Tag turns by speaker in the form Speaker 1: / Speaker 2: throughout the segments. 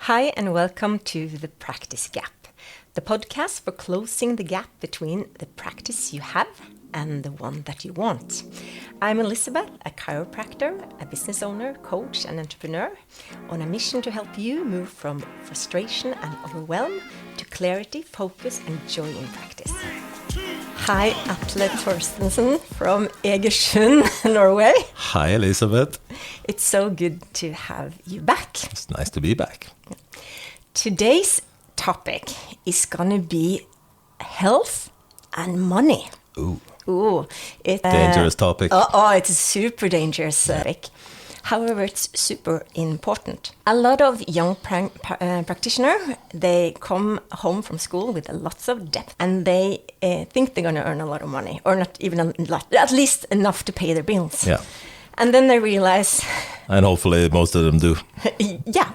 Speaker 1: Hi and welcome to The Practice Gap, the podcast for closing the gap between the practice you have and the one that you want. I'm Elizabeth, a chiropractor, a business owner, coach and entrepreneur, on a mission to help you move from frustration and overwhelm to clarity, focus and joy in practice. Hi, Atle Torstensen from Egersund, Norway.
Speaker 2: Hi, Elizabeth.
Speaker 1: It's so good to have you back.
Speaker 2: It's nice to be back.
Speaker 1: Today's topic is going to be health and money.
Speaker 2: Ooh, it's dangerous topic.
Speaker 1: It's a super dangerous topic. However, it's super important. A lot of young practitioners, they come home from school with lots of debt and they think they're going to earn a lot of money, or not even a lot, at least enough to pay their bills.
Speaker 2: Yeah.
Speaker 1: And then they realize...
Speaker 2: And hopefully most of them do.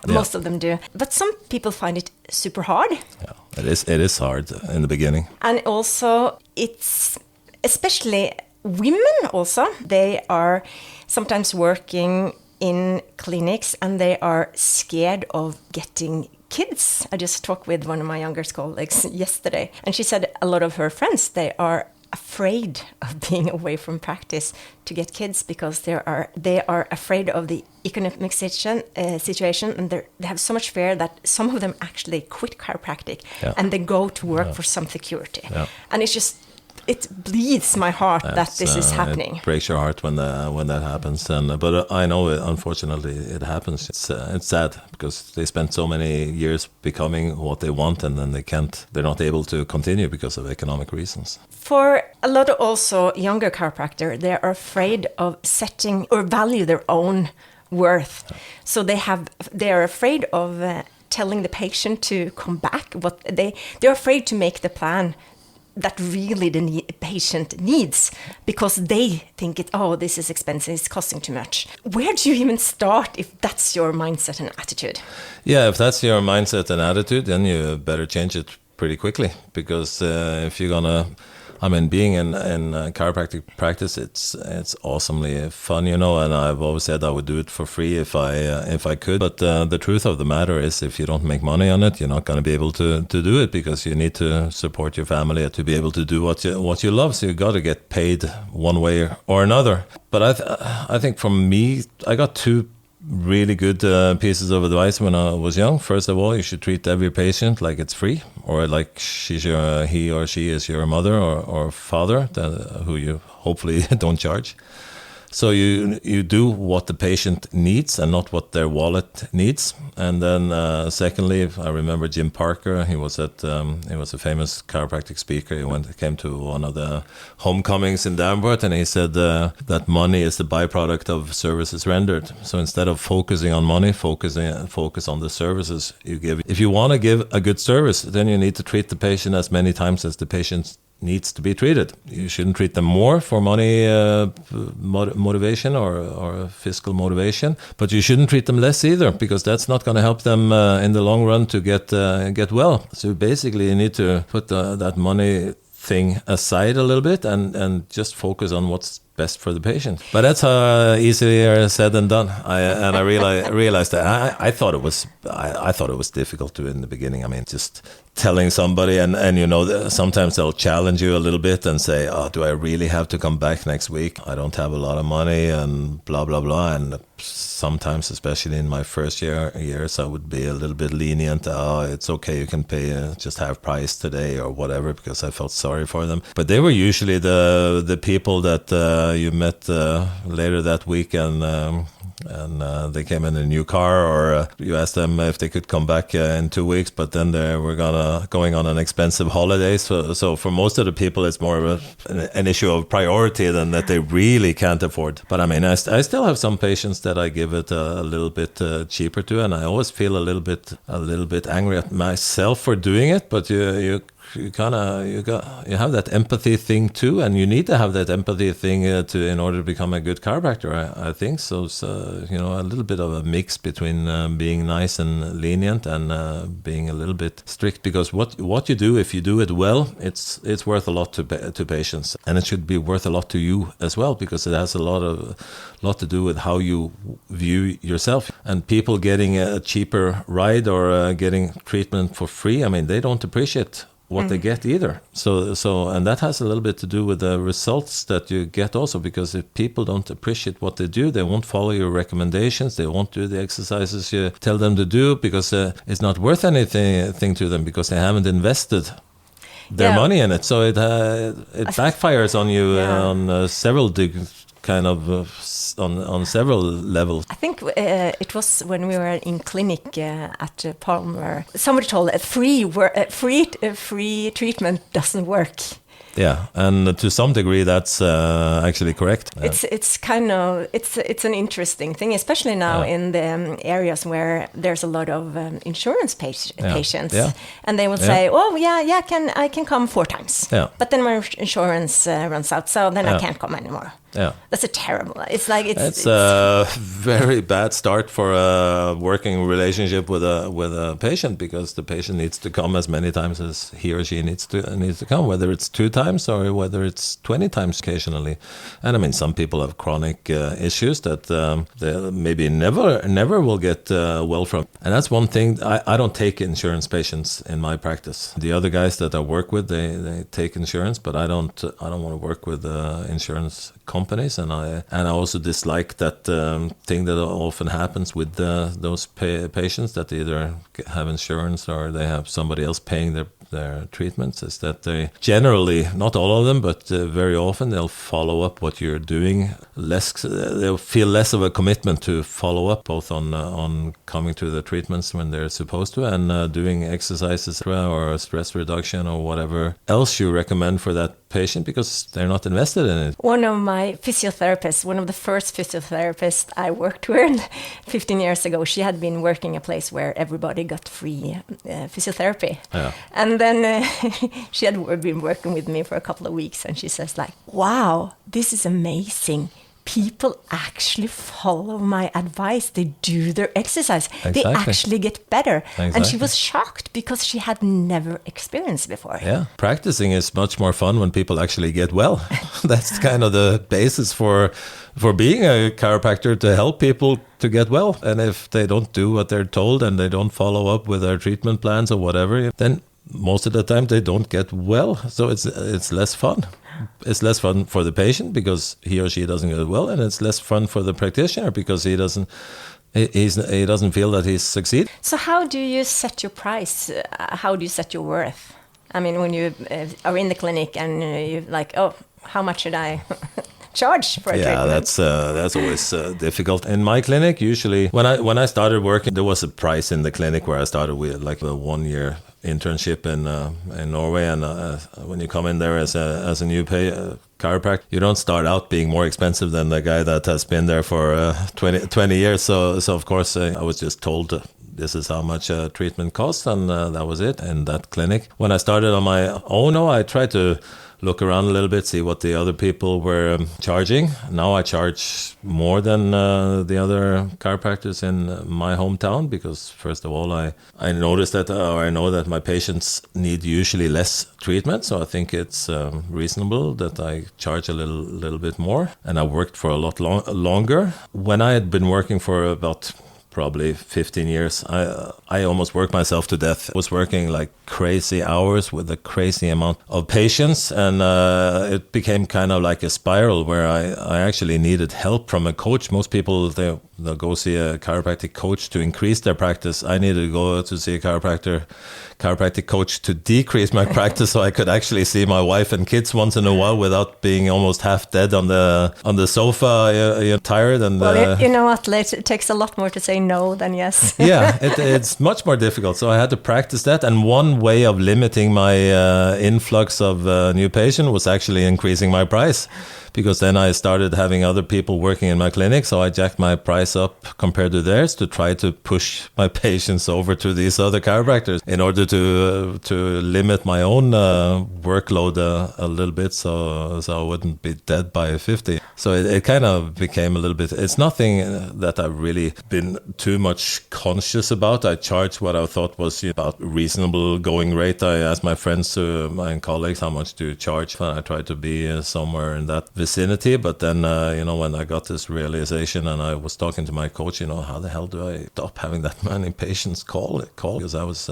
Speaker 1: Most of them do. But some people find it super hard.
Speaker 2: Yeah, it is hard in the beginning.
Speaker 1: And also, it's especially women also. They are sometimes working in clinics and they are scared of getting kids. I just talked with one of my younger colleagues yesterday, and she said a lot of her friends, they are afraid of being away from practice to get kids because they are afraid of the economic situation, and they have so much fear that some of them actually quit chiropractic and they go to work for some security. And it bleeds my heart that this is happening.
Speaker 2: It breaks your heart when that happens. But I know, unfortunately, it happens. It's sad because they spent so many years becoming what they want, and then they're not able to continue because of economic reasons.
Speaker 1: For a lot of also younger chiropractors, they are afraid of setting or value their own worth. So they are afraid of telling the patient to come back. They're afraid to make the plan that really the patient needs, because they think this is expensive, it's costing too much. Where do you even start if that's your mindset and attitude?
Speaker 2: Yeah, if that's your mindset and attitude, then you better change it pretty quickly, because if you're gonna... being in chiropractic practice, it's awesomely fun, and I've always said I would do it for free if I could. But the truth of the matter is, if you don't make money on it, you're not going to be able to do it, because you need to support your family to be able to do what you love. So you got to get paid one way or another. But I think for me, I got two really good pieces of advice when I was young. First of all, you should treat every patient like it's free, or like he or she is your mother or father, who you hopefully don't charge. So you do what the patient needs and not what their wallet needs. And then secondly, I remember Jim Parker. He was a famous chiropractic speaker. He came to one of the homecomings in Danbury, and he said that money is the byproduct of services rendered. So instead of focusing on money, focus on the services you give. If you want to give a good service, then you need to treat the patient as many times as the patient needs to be treated. You shouldn't treat them more for money motivation or fiscal motivation, but you shouldn't treat them less either, because that's not going to help them in the long run to get well. So basically you need to put that money thing aside a little bit and just focus on what's best for the patient. But that's easier said than done. I realized that I thought it was difficult to in the beginning. Just telling somebody, and sometimes they'll challenge you a little bit and say, do I really have to come back next week? I don't have a lot of money and blah blah blah. And sometimes, especially in my first years, I would be a little bit lenient. It's okay, you can pay just half price today or whatever, because I felt sorry for them. But they were usually the people that you met later that week, and they came in a new car, or you asked them if they could come back in 2 weeks, but then they were going on an expensive holiday. So for most of the people, it's more of an issue of priority than that they really can't afford. But I still have some patients that I give it a little bit cheaper to, and I always feel a little bit angry at myself for doing it. But you you have that empathy thing too, and you need to have that empathy thing in order to become a good chiropractor. I think so. A little bit of a mix between being nice and lenient and being a little bit strict, because what you do, if you do it well, it's worth a lot to patients, and it should be worth a lot to you as well, because it has a lot to do with how you view yourself. And people getting a cheaper ride or getting treatment for free, I mean, they don't appreciate what they get either. And that has a little bit to do with the results that you get also, because if people don't appreciate what they do, they won't follow your recommendations, they won't do the exercises you tell them to do, because it's not worth anything to them, because they haven't invested their money in it. So it backfires on you on several on several levels.
Speaker 1: I think it was when we were in clinic at Palmer. Somebody told us free treatment doesn't work.
Speaker 2: Yeah, and to some degree that's actually correct.
Speaker 1: It's an interesting thing, especially now in the areas where there's a lot of insurance patients, and they will say, "Oh, I can come 4 times," but then my insurance runs out, so then I can't come anymore.
Speaker 2: Yeah,
Speaker 1: that's a terrible. It's
Speaker 2: a very bad start for a working relationship with a patient, because the patient needs to come as many times as he or she needs to come, whether it's 2 times or whether it's 20 times occasionally. And I mean, some people have chronic issues that they maybe never will get well from. And that's one thing. I don't take insurance patients in my practice. The other guys that I work with, they take insurance, but I don't want to work with insurance companies, and I also dislike that thing that often happens with those patients that either have insurance or they have somebody else paying their treatments, is that they generally, not all of them, but very often they'll follow up what you're doing less. They'll feel less of a commitment to follow up, both on coming to the treatments when they're supposed to, and doing exercises or stress reduction or whatever else you recommend for that patient, because they're not invested in it.
Speaker 1: One of my physiotherapists, one of the first physiotherapists I worked with 15 years ago, she had been working a place where everybody got free physiotherapy. Yeah. And then she had been working with me for a couple of weeks, and she says like, "Wow, this is amazing. People actually follow my advice. They do their exercise. Exactly. They actually get better." Exactly. And she was shocked because she had never experienced before.
Speaker 2: Yeah, practicing is much more fun when people actually get well. That's kind of the basis for being a chiropractor, to help people to get well. And if they don't do what they're told and they don't follow up with their treatment plans or whatever, then most of the time they don't get well. So it's less fun. It's less fun for the patient because he or she doesn't get well, and it's less fun for the practitioner because he doesn't feel that he's succeeded.
Speaker 1: So how do you set your price? How do you set your worth? I mean, when you are in the clinic and you're like, "Oh, how much should I charge for a treatment?"
Speaker 2: That's always difficult. In my clinic, usually when I started working, there was a price in the clinic where I started with, like a 1-year internship in Norway, and when you come in there as a new chiropractor, you don't start out being more expensive than the guy that has been there for 20 years. So of course I was just told this is how much treatment costs, and that was it in that clinic. When I started on my own, I tried to look around a little bit, see what the other people were charging. Now I charge more than the other chiropractors in my hometown, because first of all, I noticed that, or I know that my patients need usually less treatment, so I think it's reasonable that I charge a little bit more, and I worked for a lot longer. When I had been working for about probably 15 years, I almost worked myself to death. I was working like crazy hours with a crazy amount of patients, and it became kind of like a spiral where I actually needed help from a coach. Most people, they'll go see a chiropractic coach to increase their practice. I needed to go to see a chiropractic coach to decrease my practice, so I could actually see my wife and kids once in a while without being almost half dead on the sofa, tired. And
Speaker 1: well, you know what, it takes a lot more to say no than yes.
Speaker 2: Yeah, it's much more difficult. So I had to practice that, and one way of limiting my influx of new patient was actually increasing my price, because then I started having other people working in my clinic, so I jacked my price up compared to theirs to try to push my patients over to these other chiropractors in order to limit my own workload a little bit, so I wouldn't be dead by 50. So it kind of became a little bit. It's nothing that I've really been too much conscious about. I charged what I thought was about reasonable going rate. I asked my friends, my colleagues, how much do you charge? And I tried to be somewhere in that vicinity. But then, when I got this realization and I was talking to my coach, how the hell do I stop having that many patients call? Because I was,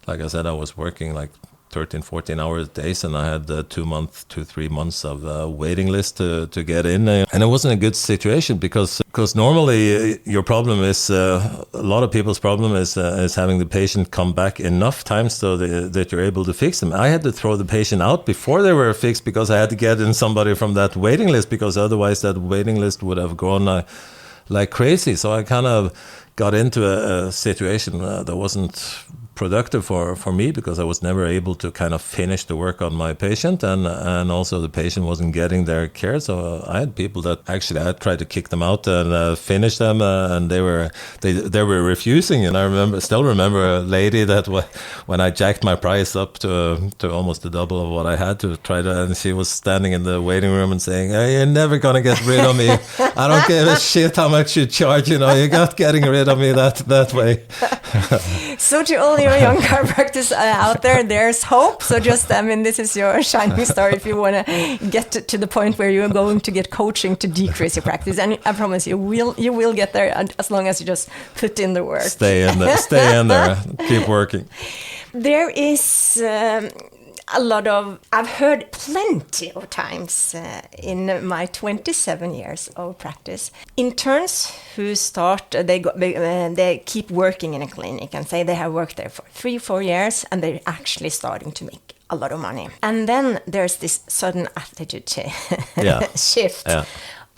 Speaker 2: like I said, I was working like 13, 14 hours days, and I had 3 months of waiting list to get in, and it wasn't a good situation because normally your problem is a lot of people's problem is having the patient come back enough times so that you're able to fix them. I had to throw the patient out before they were fixed because I had to get in somebody from that waiting list, because otherwise that waiting list would have grown like crazy. So I kind of got into a situation that wasn't productive for me, because I was never able to kind of finish the work on my patient, and also the patient wasn't getting their care. So I had people that actually I tried to kick them out and finish them, and they were refusing. And I still remember a lady that when I jacked my price up to almost the double of what I had to try to, and she was standing in the waiting room and saying, "Hey, you're never gonna get rid of me. I don't give a shit how much you charge. You're not getting rid of me that way."
Speaker 1: So to all your young chiropractors out there, there's hope. So this is your shining star if you want to get to the point where you're going to get coaching to decrease your practice. And I promise you will get there, as long as you just put in the work.
Speaker 2: Stay in there, keep working.
Speaker 1: There is a lot of, I've heard plenty of times in my 27 years of practice, interns who start, they keep working in a clinic and say they have worked there for 3-4 years and they're actually starting to make a lot of money. And then there's this sudden attitude shift. Yeah.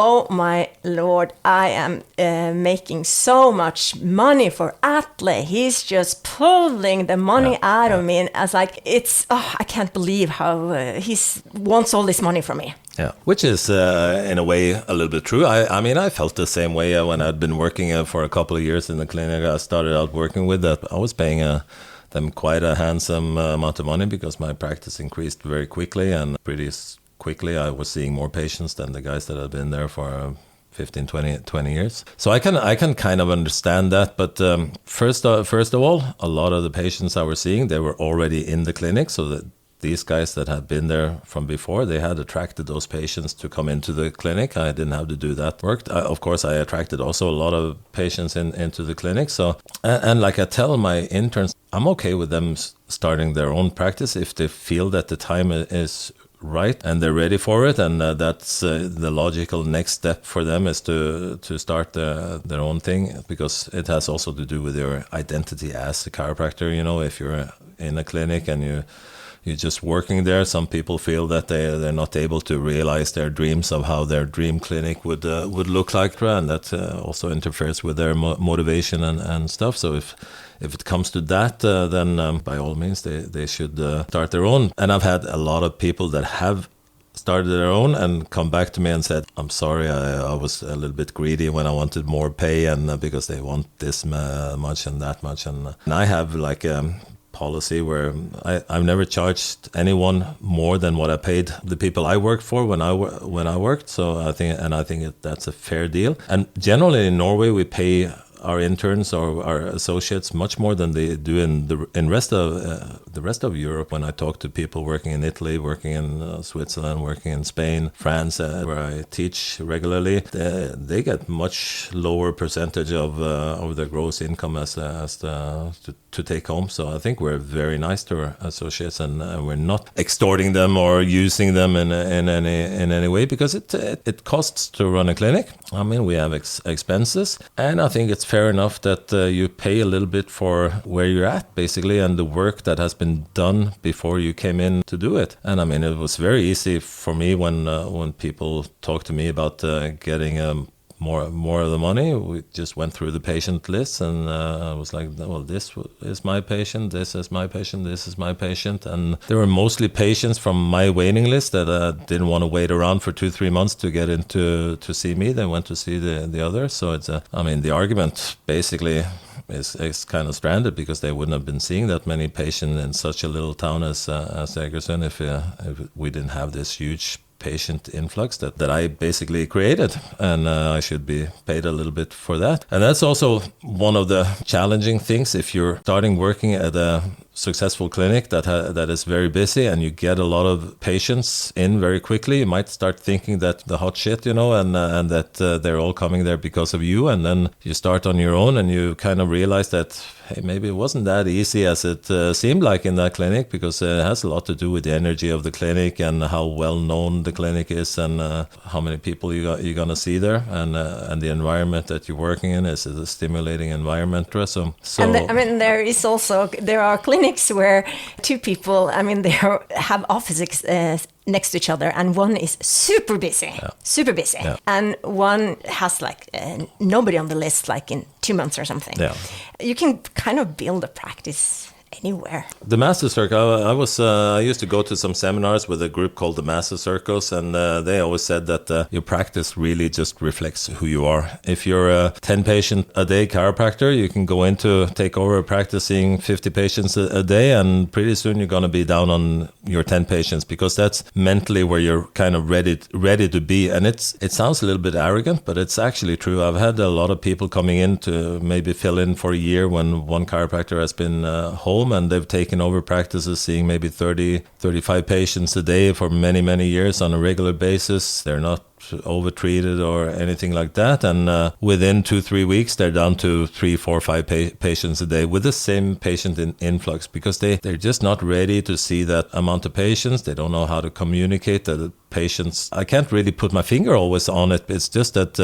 Speaker 1: Oh my Lord, I am making so much money for Atle. He's just pulling the money out of me. And I was like, I can't believe how he wants all this money from me.
Speaker 2: Yeah, which is in a way a little bit true. I mean, I felt the same way when I'd been working for a couple of years in the clinic I started out working with. That I was paying them quite a handsome amount of money because my practice increased very quickly, and pretty quickly I was seeing more patients than the guys that had been there for 15, 20 years. So I can kind of understand that. But first of all, a lot of the patients I was seeing, they were already in the clinic. So that these guys that had been there from before, they had attracted those patients to come into the clinic. I didn't have to do that work. Of course, I attracted also a lot of patients into the clinic. So, and like I tell my interns, I'm okay with them starting their own practice if they feel that the time is right and they're ready for it, and that's the logical next step for them is to start their own thing, because it has also to do with your identity as a chiropractor. If you're in a clinic and you're just working there, some people feel that they're not able to realize their dreams of how their dream clinic would look like, and that also interferes with their motivation and stuff. So if it comes to that, then by all means they should start their own. And I've had a lot of people that have started their own and come back to me and said, "I'm sorry, I was a little bit greedy when I wanted more pay, and because they want this much and that much." And I have like policy where I've never charged anyone more than what I paid the people I worked for when I worked. So I think that's a fair deal. And generally in Norway we pay our interns or our associates much more than they do in the rest of Europe. When I talk to people working in Italy, working in Switzerland, working in Spain, France, where I teach regularly, they get much lower percentage of their gross income as to take home. So I think we're very nice to our associates, and we're not extorting them or using them in any way, because it costs to run a clinic. I mean, we have expenses, and I think it's fair enough that you pay a little bit for where you're at, basically, and the work that has been done before you came in to do it. And I mean, it was very easy for me when people talk to me about getting more of the money. We just went through the patient list, and I was like, well, this is my patient, this is my patient, this is my patient. And there were mostly patients from my waiting list that didn't want to wait around for 2-3 months to get in to see me. They went to see the others. So it's the argument basically is kind of stranded, because they wouldn't have been seeing that many patients in such a little town as Egersund if we didn't have this huge patient influx that I basically created, and I should be paid a little bit for that. And that's also one of the challenging things if you're starting working at a successful clinic that is very busy, and you get a lot of patients in very quickly. You might start thinking that the hot shit, and that they're all coming there because of you, and then you start on your own, and you kind of realize that, hey, maybe it wasn't that easy as it seemed like in that clinic, because it has a lot to do with the energy of the clinic and how well known the clinic is, and how many people you're gonna see there, and the environment that you're working in is a stimulating environment. So
Speaker 1: and there are clinics where two people, they have offices next to each other, and one is super busy, and one has nobody on the list in 2 months or something. You can kind of build a practice anywhere.
Speaker 2: The Master Circle, I used to go to some seminars with a group called the Master Circles, and they always said that your practice really just reflects who you are. If you're a 10 patient a day chiropractor, you can go into take over practicing 50 patients a day, and pretty soon you're going to be down on your 10 patients, because that's mentally where you're kind of ready to be. And it sounds a little bit arrogant, but it's actually true. I've had a lot of people coming in to maybe fill in for a year when one chiropractor has been home, and they've taken over practices seeing maybe 30-35 patients a day for many, many years on a regular basis. They're not overtreated or anything like that, and within 2-3 weeks they're down to 3, 4, 5 patients a day with the same patient influx, because they're just not ready to see that amount of patients. They don't know how to communicate the patients. I can't really put my finger always on it. It's just that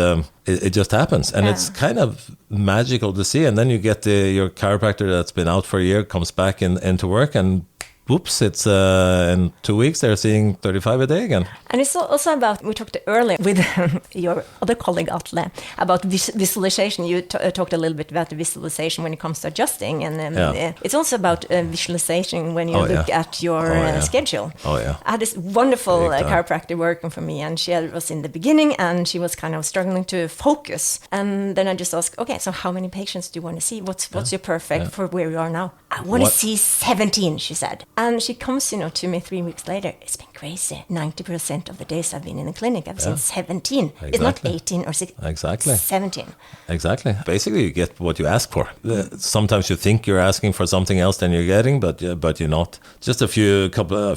Speaker 2: it just happens, and it's kind of magical to see. And then you get your chiropractor that's been out for a year comes back into work, and whoops, it's in 2 weeks they're seeing 35 a day again. And
Speaker 1: it's also about, we talked earlier with your other colleague Atle about visualization. You talked a little bit about the visualization when it comes to adjusting, and it's also about visualization when you look at your schedule. I had this wonderful chiropractor working for me, and she was in the beginning, and she was kind of struggling to focus. And then I just asked, okay, so how many patients do you want to see? What's your perfect for where you are now? I want to see 17, she said. And she comes, to me 3 weeks later. It's been crazy. 90% of the days I've been in the clinic, I've seen 17. Exactly. It's not 18 or 16.
Speaker 2: Exactly.
Speaker 1: 17.
Speaker 2: Exactly. Basically, you get what you ask for. Sometimes you think you're asking for something else than you're getting, but you're not. Just a few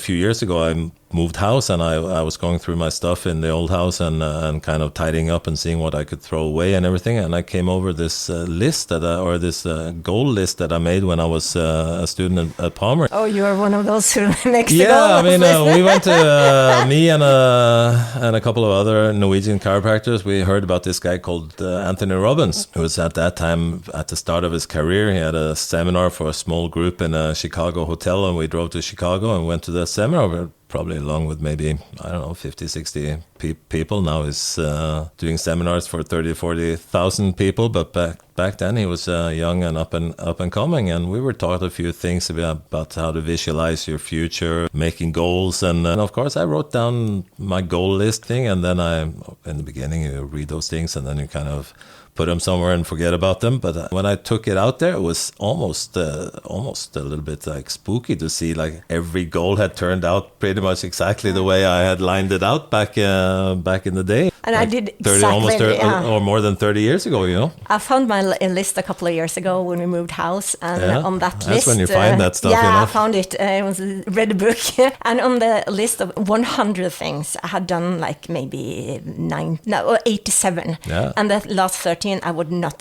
Speaker 2: years ago, I moved house, and I was going through my stuff in the old house and kind of tidying up and seeing what I could throw away and everything. And I came over this list this goal list that I made when I was a student at Palmer.
Speaker 1: Oh, you are one of those who makes
Speaker 2: the goal. We went to me and a couple of other Norwegian chiropractors. We heard about this guy called Anthony Robbins, who was at that time at the start of his career. He had a seminar for a small group in a Chicago hotel, and we drove to Chicago and went to that seminar. Probably along with maybe, 50, 60 people. Now he's doing seminars for 30, 40,000 people. But back then he was young and up and coming. And we were taught a few things about how to visualize your future, making goals. And of course, I wrote down my goal list thing. And then in the beginning, you read those things, and then you kind of put them somewhere and forget about them. But when I took it out there, it was almost a little bit spooky to see every goal had turned out pretty much exactly the way I had lined it out back in the day.
Speaker 1: And I did exactly,
Speaker 2: or more than 30 years ago,
Speaker 1: I found my list a couple of years ago when we moved house, and on that list...
Speaker 2: That's when you find that stuff,
Speaker 1: I found it. It was read a book. And on the list of 100 things, I had done maybe 87. Yeah. And the last 13 routine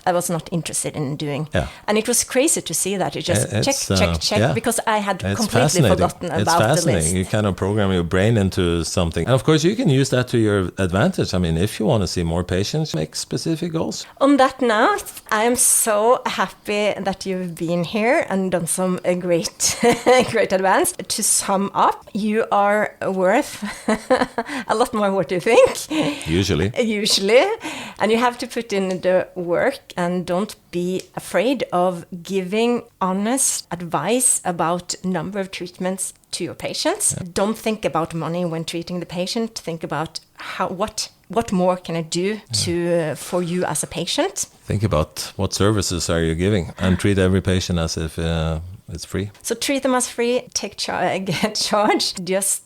Speaker 1: I was not interested in doing.
Speaker 2: Yeah.
Speaker 1: And it was crazy to see that. It just check,
Speaker 2: yeah.
Speaker 1: because I had
Speaker 2: It's
Speaker 1: completely forgotten
Speaker 2: It's
Speaker 1: about the
Speaker 2: fascinating.
Speaker 1: list.
Speaker 2: You kind of program your brain into something. And of course, you can use that to your advantage. I mean, if you want to see more patients, make specific goals.
Speaker 1: On that note, I am so happy that you've been here and done some great advance. To sum up, you are worth a lot more what you think.
Speaker 2: Usually.
Speaker 1: And you have to put in the work, and don't be afraid of giving honest advice about number of treatments to your patients. Yeah. Don't think about money when treating the patient. Think about what more can I do for you as a patient.
Speaker 2: Think about what services are you giving, and treat every patient as if it's free.
Speaker 1: So treat them as free, get charged. Just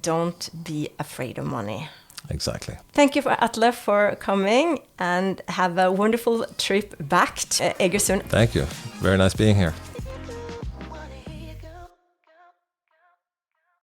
Speaker 1: don't be afraid of money.
Speaker 2: Exactly.
Speaker 1: Thank you, Atle, for coming, and have a wonderful trip back to Egersund.
Speaker 2: Thank you. Very nice being here.